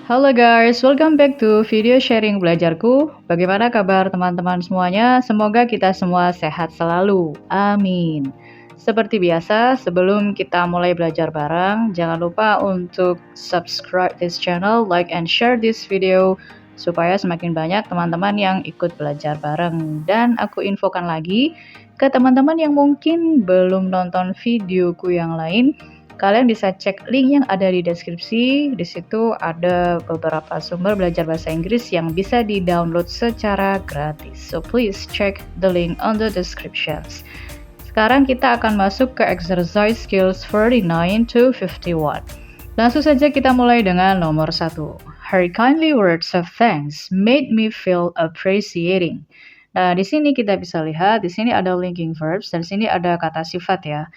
Halo guys, welcome back to video sharing belajarku. Bagaimana kabar teman-teman semuanya? Semoga kita semua sehat selalu. Amin. Seperti biasa, sebelum kita mulai belajar bareng, jangan lupa untuk subscribe this channel, like and share this video supaya semakin banyak teman-teman yang ikut belajar bareng. Dan aku infokan lagi ke teman-teman yang mungkin belum nonton videoku yang lain. Kalian bisa cek link yang ada di deskripsi. Di situ ada beberapa sumber belajar bahasa Inggris yang bisa di-download secara gratis. So please check the link on the descriptions. Sekarang kita akan masuk ke exercise skills 49 to 51. Langsung saja kita mulai dengan nomor 1. Her kindly words of thanks made me feel appreciating. Nah, di sini kita bisa lihat, di sini ada linking verbs dan di sini ada kata sifat ya.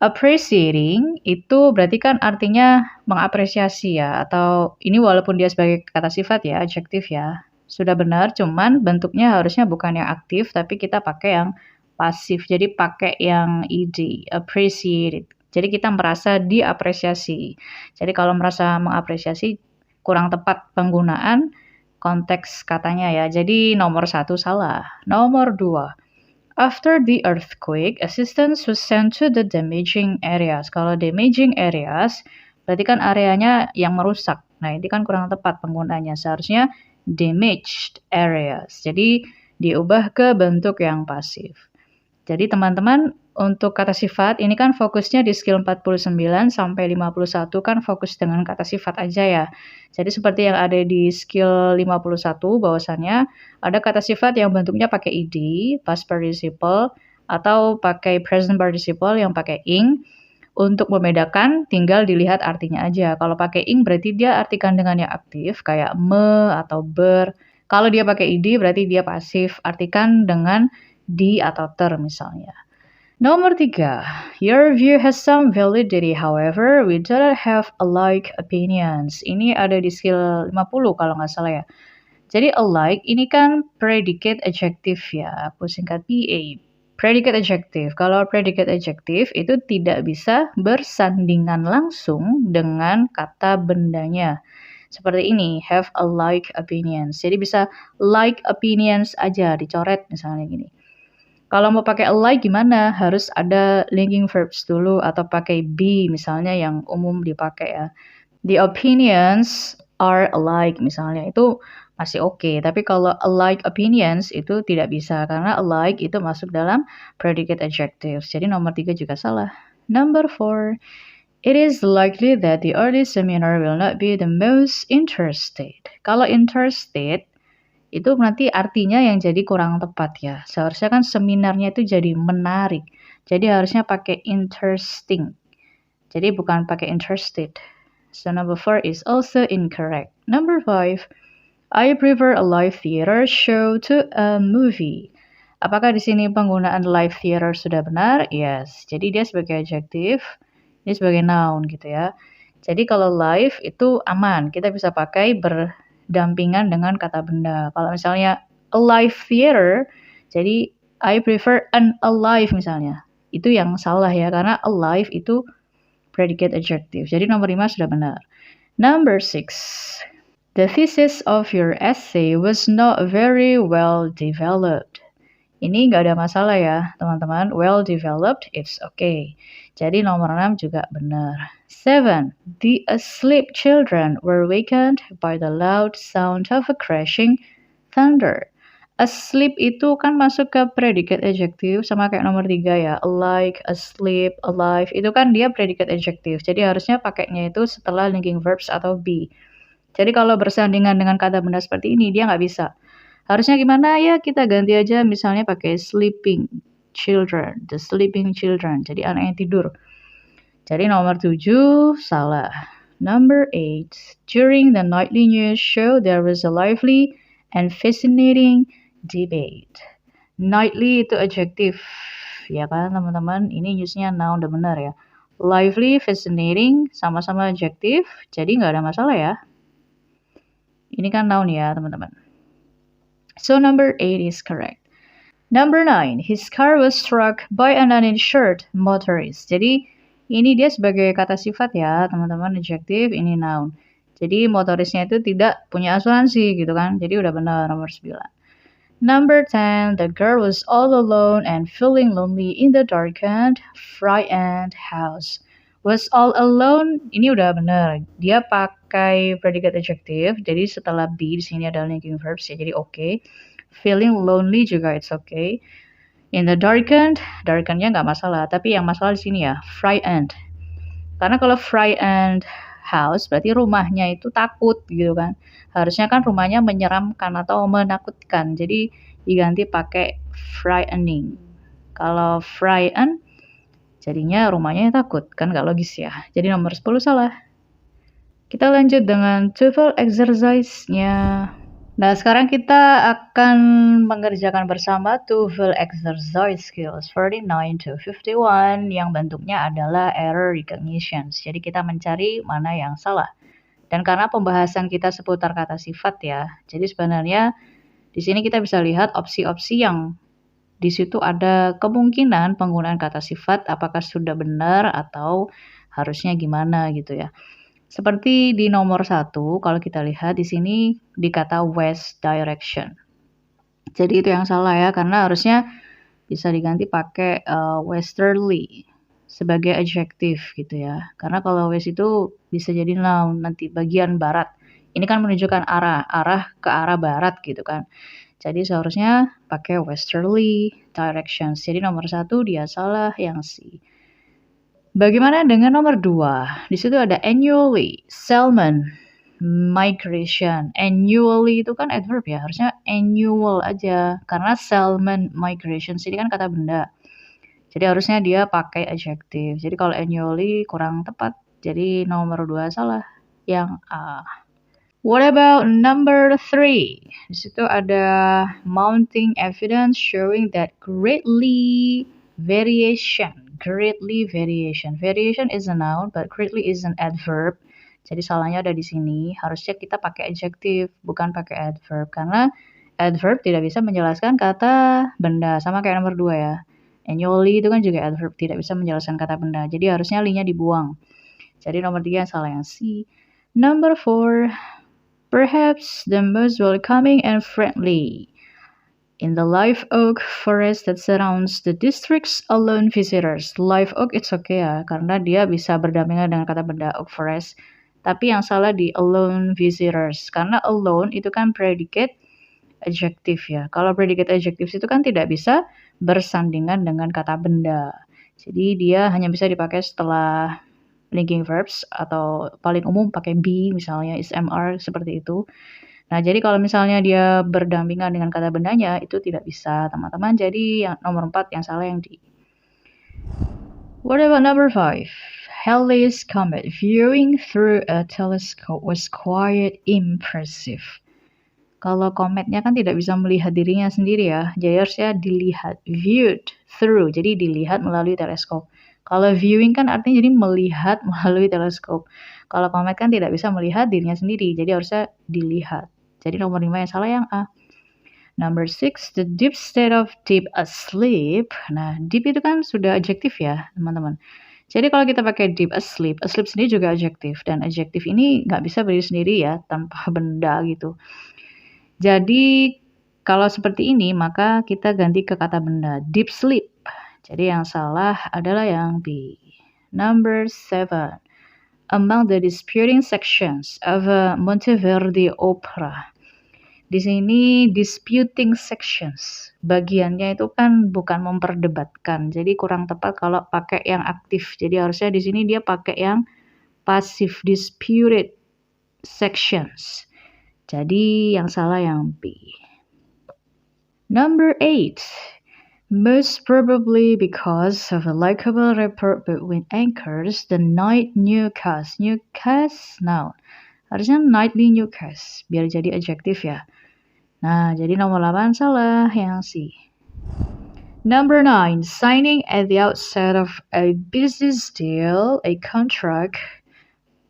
Appreciating itu berarti kan artinya mengapresiasi ya, atau ini walaupun dia sebagai kata sifat ya, adjektif ya, sudah benar, cuman bentuknya harusnya bukan yang aktif, tapi kita pakai yang pasif, jadi pakai yang ed, appreciated. Jadi kita merasa diapresiasi. Jadi kalau merasa mengapresiasi kurang tepat penggunaan konteks katanya ya, jadi nomor 1 salah. Nomor 2. After the earthquake, assistance was sent to the damaging areas. Kalau damaging areas, berarti kan areanya yang merusak. Nah, ini kan kurang tepat penggunaannya. Seharusnya damaged areas. Jadi, diubah ke bentuk yang pasif. Jadi, teman-teman, untuk kata sifat, ini kan fokusnya di skill 49 sampai 51 kan fokus dengan kata sifat aja ya. Jadi seperti yang ada di skill 51 bahwasannya ada kata sifat yang bentuknya pakai ed, past participle, atau pakai present participle yang pakai ing. Untuk membedakan tinggal dilihat artinya aja. Kalau pakai ing berarti dia artikan dengan yang aktif kayak me atau ber. Kalau dia pakai ed berarti dia pasif, artikan dengan di atau ter misalnya. Nomor 3. Your view has some validity, however, we do not have alike opinions. Ini ada di skill 50 kalau nggak salah ya. Jadi alike ini kan predicate adjective ya, aku singkat PA. Predicate adjective. Kalau predicate adjective itu tidak bisa bersandingan langsung dengan kata bendanya. Seperti ini, have alike opinions. Jadi bisa like opinions aja, dicoret misalnya gini. Kalau mau pakai alike gimana? Harus ada linking verbs dulu atau pakai be misalnya yang umum dipakai ya. The opinions are alike misalnya itu masih oke. Tapi kalau alike opinions itu tidak bisa karena alike itu masuk dalam predicate adjectives. Jadi nomor 3 juga salah. Number 4. It is likely that the early seminar will not be the most interested. Kalau interested itu nanti artinya yang jadi kurang tepat ya. Seharusnya kan seminarnya itu jadi menarik. Jadi harusnya pakai interesting. Jadi bukan pakai interested. So number 4 is also incorrect. Number 5. I prefer a live theater show to a movie. Apakah di sini penggunaan live theater sudah benar? Yes. Jadi dia sebagai adjective, ini sebagai noun gitu ya. Jadi kalau live itu aman. Kita bisa pakai dampingan dengan kata benda. Kalau misalnya alive theater, jadi I prefer an alive misalnya. Itu yang salah ya, karena alive itu predicate adjective. Jadi nomor 5 sudah benar. Number 6. The thesis of your essay was not very well developed. Ini nggak ada masalah ya, teman-teman. Well developed, it's okay. Jadi nomor 6 juga benar. 7. The asleep children were wakened by the loud sound of a crashing thunder. Asleep itu kan masuk ke predicate adjective sama kayak nomor 3 ya. Alike, asleep, alive. Itu kan dia predicate adjective. Jadi harusnya pakainya itu setelah linking verbs atau be. Jadi kalau bersandingan dengan kata benda seperti ini, dia nggak bisa. Harusnya gimana ya, kita ganti aja misalnya pakai sleeping children, the sleeping children. Jadi anak yang tidur. Jadi nomor 7 salah. Number 8. During the nightly news show, there was a lively and fascinating debate. Nightly itu adjective. Ya kan teman-teman, ini newsnya noun, udah benar ya. Lively, fascinating, sama-sama adjective. Jadi nggak ada masalah ya. Ini kan noun ya teman-teman. So number 8 is correct. Number 9. His car was struck by an uninsured motorist. Jadi ini dia sebagai kata sifat ya, teman-teman, adjective, ini noun. Jadi motorisnya itu tidak punya asuransi gitu kan. Jadi udah benar nomor 9. Number 10, the girl was all alone and feeling lonely in the darkened, frightened house. Was all alone, ini udah benar. Dia pakai predicate adjective, jadi setelah be di sini ada linking verbs ya, jadi oke. Feeling lonely juga it's okay. In the darkened-nya nggak masalah, tapi yang masalah di sini ya, frightened. Karena kalau frightened house berarti rumahnya itu takut gitu kan. Harusnya kan rumahnya menyeramkan atau menakutkan. Jadi diganti pakai frightening. Kalau frighten jadinya rumahnya takut. Kan gak logis ya. Jadi nomor 10 salah. Kita lanjut dengan TOEFL exercise-nya. Nah, sekarang kita akan mengerjakan bersama TOEFL exercise skills 49 to 51 yang bentuknya adalah error recognitions. Jadi kita mencari mana yang salah. Dan karena pembahasan kita seputar kata sifat ya, jadi sebenarnya di sini kita bisa lihat opsi-opsi yang di situ ada kemungkinan penggunaan kata sifat apakah sudah benar atau harusnya gimana gitu ya. Seperti di nomor 1, kalau kita lihat di sini di kata west direction. Jadi itu yang salah ya, karena harusnya bisa diganti pakai westerly sebagai adjective gitu ya. Karena kalau west itu bisa jadi noun, nanti bagian barat. Ini kan menunjukkan arah ke arah barat gitu kan. Jadi seharusnya pakai westerly directions. Jadi nomor 1 dia salah, yang C. Bagaimana dengan nomor 2? Di situ ada annually, Salmon, migration. Annually itu kan adverb ya, harusnya annual aja. Karena salmon migration ini kan kata benda. Jadi harusnya dia pakai adjective. Jadi kalau annually kurang tepat. Jadi nomor 2 salah, yang A. What about number 3? Di situ ada mounting evidence showing that greatly variation. Variation is a noun, but greatly is an adverb. Jadi salahnya ada di sini. Harusnya kita pakai adjective, bukan pakai adverb. Karena adverb tidak bisa menjelaskan kata benda. Sama kayak nomor 2 ya. Annually itu kan juga adverb, tidak bisa menjelaskan kata benda. Jadi harusnya li-nya dibuang. Jadi nomor 3 salah, yang C. Number 4, perhaps the most welcoming and friendly. In the live oak forest that surrounds the district's alone visitors. Live oak it's okay ya, karena dia bisa berdampingan dengan kata benda oak forest. Tapi yang salah di alone visitors. Karena alone itu kan predicate adjective ya. Kalau predicate adjectives itu kan tidak bisa bersandingan dengan kata benda. Jadi dia hanya bisa dipakai setelah linking verbs atau paling umum pakai be misalnya is mr seperti itu. Nah, jadi kalau misalnya dia berdampingan dengan kata bendanya, itu tidak bisa, teman-teman. Jadi yang nomor 4 yang salah, yang D. What about number 5? Halley's comet viewing through a telescope was quite impressive. Kalau kometnya kan tidak bisa melihat dirinya sendiri ya, jadi harusnya dilihat, viewed through, jadi dilihat melalui teleskop. Kalau viewing kan artinya jadi melihat melalui teleskop. Kalau komet kan tidak bisa melihat dirinya sendiri, jadi harusnya dilihat. Jadi nomor 5 yang salah, yang A. Number 6, the deep state of deep asleep. Nah, deep itu kan sudah adjektif ya, teman-teman. Jadi kalau kita pakai deep asleep sendiri juga adjektif. Dan adjektif ini nggak bisa berdiri sendiri ya, tanpa benda gitu. Jadi kalau seperti ini, maka kita ganti ke kata benda, deep sleep. Jadi yang salah adalah yang B. Number 7. Among the disputing sections of a Monteverdi opera. Di sini disputing sections, bagiannya itu kan bukan memperdebatkan, jadi kurang tepat kalau pakai yang aktif. Jadi harusnya di sini dia pakai yang pasif, disputed sections. Jadi yang salah yang B. Number 8. Most probably because of a likable rapport between anchors, the night newscast noun. Harusnya nightly newscast, biar jadi adjektif ya. Nah, jadi nomor 8 salah, yang C. Number 9, signing at the outset of a business deal, a contract.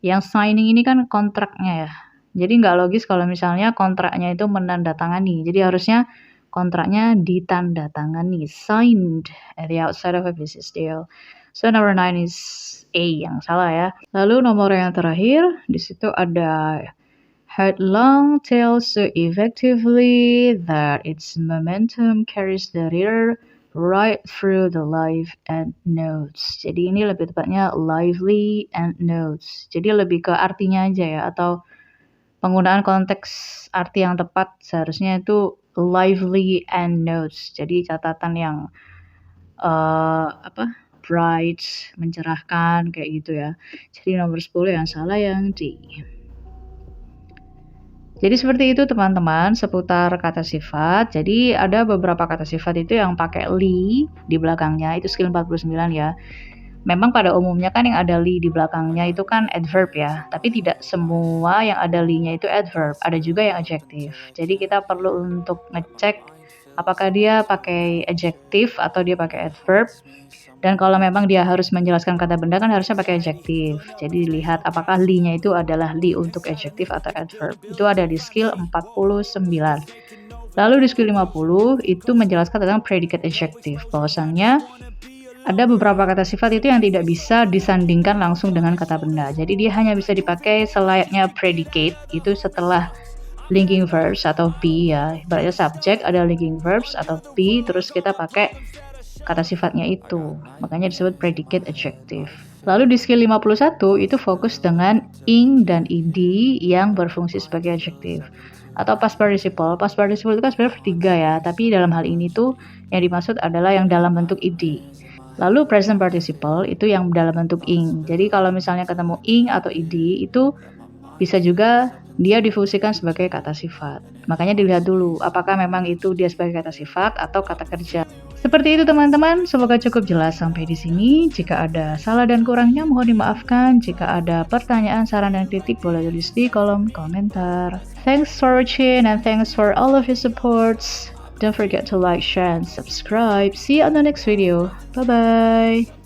Yang signing ini kan kontraknya ya. Jadi nggak logis kalau misalnya kontraknya itu menandatangani. Jadi harusnya kontraknya ditandatangani, signed at the outset of a business deal. So number 9 is A yang salah ya. Lalu nomor yang terakhir, di situ ada had long tail so effectively that its momentum carries the reader right through the life and notes. Jadi ini lebih tepatnya lively and notes. Jadi lebih ke artinya aja ya, atau penggunaan konteks arti yang tepat seharusnya itu lively and notes. Jadi catatan yang bright, mencerahkan kayak gitu ya. Jadi nomor 10 yang salah yang D. Jadi seperti itu teman-teman seputar kata sifat. Jadi ada beberapa kata sifat itu yang pakai li di belakangnya, itu skill 49 ya. Memang pada umumnya kan yang ada li di belakangnya itu kan adverb ya, tapi tidak semua yang ada li-nya itu adverb, ada juga yang adjective. Jadi kita perlu untuk ngecek apakah dia pakai adjective atau dia pakai adverb. Dan kalau memang dia harus menjelaskan kata benda kan harusnya pakai adjective. Jadi lihat apakah li-nya itu adalah li untuk adjective atau adverb. Itu ada di skill 49. Lalu di skill 50 itu menjelaskan tentang predicate adjective. Bahwasannya ada beberapa kata sifat itu yang tidak bisa disandingkan langsung dengan kata benda. Jadi dia hanya bisa dipakai selayaknya predicate, itu setelah linking verbs atau be ya. Ibaratnya subject ada linking verbs atau be, terus kita pakai kata sifatnya itu. Makanya disebut predicate adjective. Lalu di skill 51 itu fokus dengan ing dan ed yang berfungsi sebagai adjective. Atau past participle. Past participle itu kan sebenarnya bertiga ya, tapi dalam hal ini tuh yang dimaksud adalah yang dalam bentuk ed. Lalu present participle itu yang dalam bentuk ing. Jadi kalau misalnya ketemu ing atau ed itu bisa juga dia difungsikan sebagai kata sifat. Makanya dilihat dulu apakah memang itu dia sebagai kata sifat atau kata kerja. Seperti itu teman-teman, semoga cukup jelas sampai di sini. Jika ada salah dan kurangnya mohon dimaafkan. Jika ada pertanyaan, saran, dan kritik boleh tulis di kolom komentar. Thanks for watching and thanks for all of your supports. Don't forget to like, share, and subscribe. See you on the next video. Bye-bye.